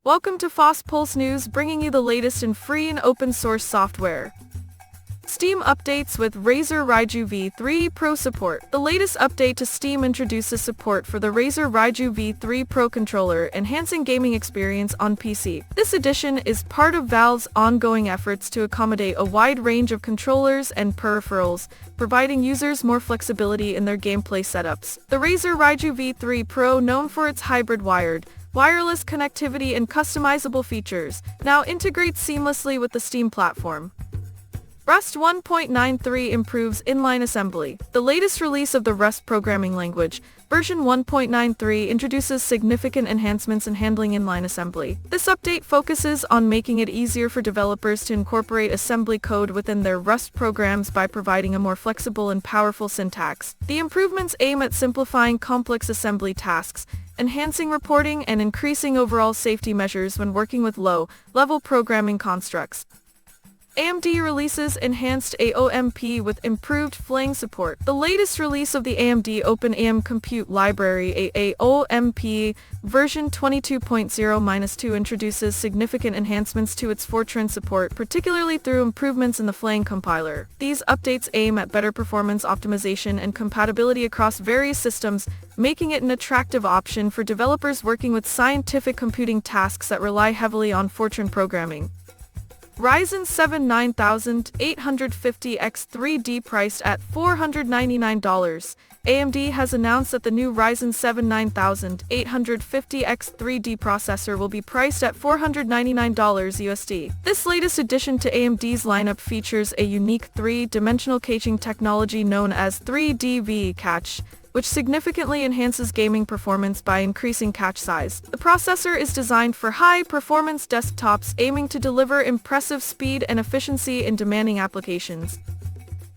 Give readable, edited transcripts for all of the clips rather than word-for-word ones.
Welcome to FOSS Pulse News, bringing you the latest in free and open source software. Steam updates with Razer Raiju V3 Pro support. The latest update to Steam introduces support for the Razer Raiju V3 Pro controller, enhancing gaming experience on PC. This addition is part of Valve's ongoing efforts to accommodate a wide range of controllers and peripherals, providing users more flexibility in their gameplay setups. The Razer Raiju V3 Pro, known for its hybrid wireless connectivity and customizable features, now integrates seamlessly with the Steam platform. Rust 1.93 improves inline assembly. The latest release of the Rust programming language, version 1.93, introduces significant enhancements in handling inline assembly. This update focuses on making it easier for developers to incorporate assembly code within their Rust programs by providing a more flexible and powerful syntax. The improvements aim at simplifying complex assembly tasks, enhancing reporting, and increasing overall safety measures when working with low-level programming constructs. AMD releases enhanced AOMP with improved Flang support. The latest release of the AMD OpenAM Compute Library AOMP version 22.0-2 introduces significant enhancements to its Fortran support, particularly through improvements in the Flang compiler. These updates aim at better performance optimization and compatibility across various systems, making it an attractive option for developers working with scientific computing tasks that rely heavily on Fortran programming. Ryzen 7 9850X 3D priced at $499. AMD has announced that the new Ryzen 7 9850X 3D processor will be priced at $499 USD. This latest addition to AMD's lineup features a unique three-dimensional caching technology known as 3D cache, which significantly enhances gaming performance by increasing cache size. The processor is designed for high-performance desktops, aiming to deliver impressive speed and efficiency in demanding applications.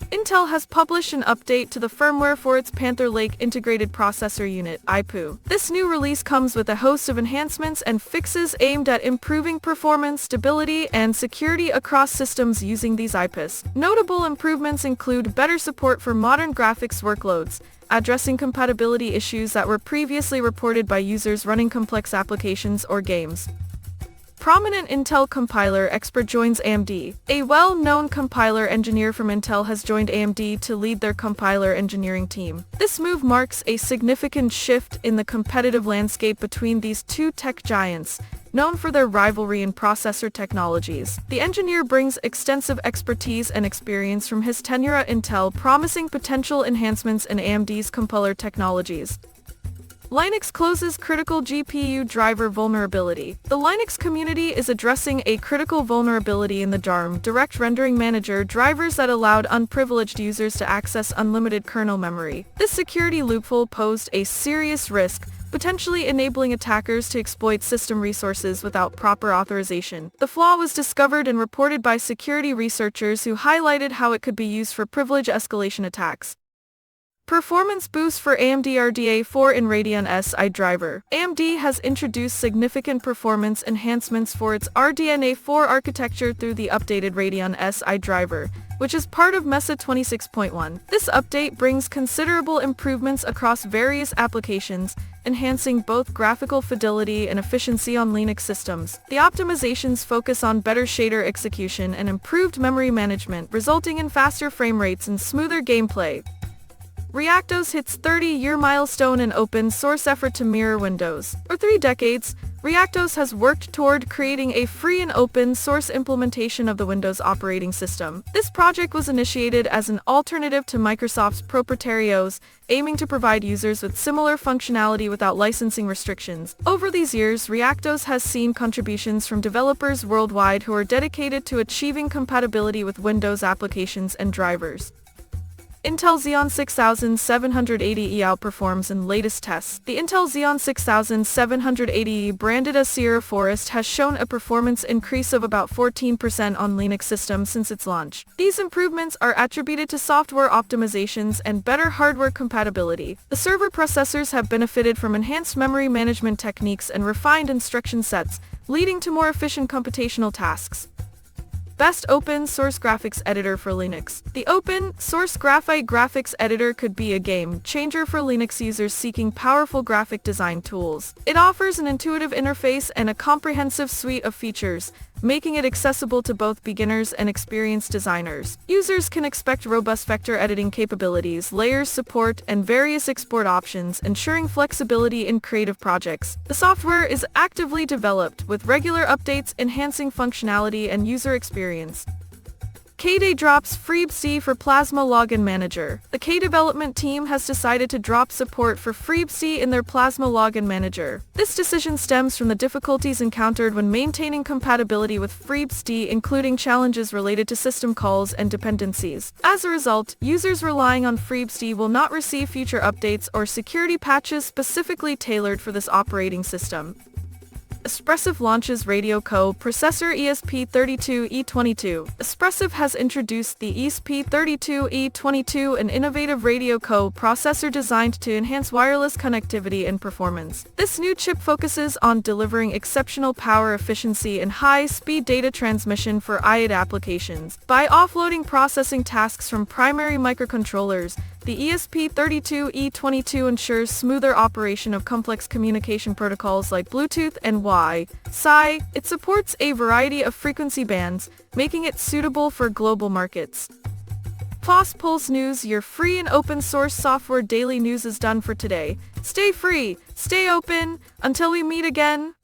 Intel has published an update to the firmware for its Panther Lake Integrated Processor Unit (IPU). This new release comes with a host of enhancements and fixes aimed at improving performance, stability, and security across systems using these IPUs. Notable improvements include better support for modern graphics workloads, addressing compatibility issues that were previously reported by users running complex applications or games. Prominent Intel compiler expert joins AMD. A well-known compiler engineer from Intel has joined AMD to lead their compiler engineering team. This move marks a significant shift in the competitive landscape between these two tech giants, known for their rivalry in processor technologies. The engineer brings extensive expertise and experience from his tenure at Intel, promising potential enhancements in AMD's compiler technologies. Linux closes critical GPU driver vulnerability. The Linux community is addressing a critical vulnerability in the DRM Direct Rendering Manager drivers that allowed unprivileged users to access unlimited kernel memory. This security loophole posed a serious risk, potentially enabling attackers to exploit system resources without proper authorization. The flaw was discovered and reported by security researchers who highlighted how it could be used for privilege escalation attacks. Performance boost for AMD RDNA4 in RadeonSI driver. AMD has introduced significant performance enhancements for its RDNA4 architecture through the updated RadeonSI driver, which is part of Mesa 26.1. This update brings considerable improvements across various applications, enhancing both graphical fidelity and efficiency on Linux systems. The optimizations focus on better shader execution and improved memory management, resulting in faster frame rates and smoother gameplay. ReactOS hits 30-year milestone in open source effort to mirror Windows. For 3 decades, ReactOS has worked toward creating a free and open source implementation of the Windows operating system. This project was initiated as an alternative to Microsoft's proprietary OS, aiming to provide users with similar functionality without licensing restrictions. Over these years, ReactOS has seen contributions from developers worldwide who are dedicated to achieving compatibility with Windows applications and drivers. Intel Xeon 6780E outperforms in latest tests. The Intel Xeon 6780E branded as Sierra Forest has shown a performance increase of about 14% on Linux systems since its launch. These improvements are attributed to software optimizations and better hardware compatibility. The server processors have benefited from enhanced memory management techniques and refined instruction sets, leading to more efficient computational tasks. Best Open Source Graphics Editor for Linux. The open source Graphite graphics editor could be a game changer for Linux users seeking powerful graphic design tools. It offers an intuitive interface and a comprehensive suite of features, making it accessible to both beginners and experienced designers. Users can expect robust vector editing capabilities, layers support, and various export options, ensuring flexibility in creative projects. The software is actively developed, with regular updates enhancing functionality and user experience. KDE drops FreeBSD for Plasma Login Manager. The KDE development team has decided to drop support for FreeBSD in their Plasma Login Manager. This decision stems from the difficulties encountered when maintaining compatibility with FreeBSD, including challenges related to system calls and dependencies. As a result, users relying on FreeBSD will not receive future updates or security patches specifically tailored for this operating system. Espressif launches Radeon processor ESP32E22. Espressif has introduced the ESP32E22, an innovative Radeon processor designed to enhance wireless connectivity and performance. This new chip focuses on delivering exceptional power efficiency and high-speed data transmission for IoT applications. By offloading processing tasks from primary microcontrollers, the ESP32E22 ensures smoother operation of complex communication protocols like Bluetooth and Wi-Fi. It supports a variety of frequency bands, making it suitable for global markets. FOSS Pulse News, your free and open source software daily news is done for today. Stay free, stay open, until we meet again.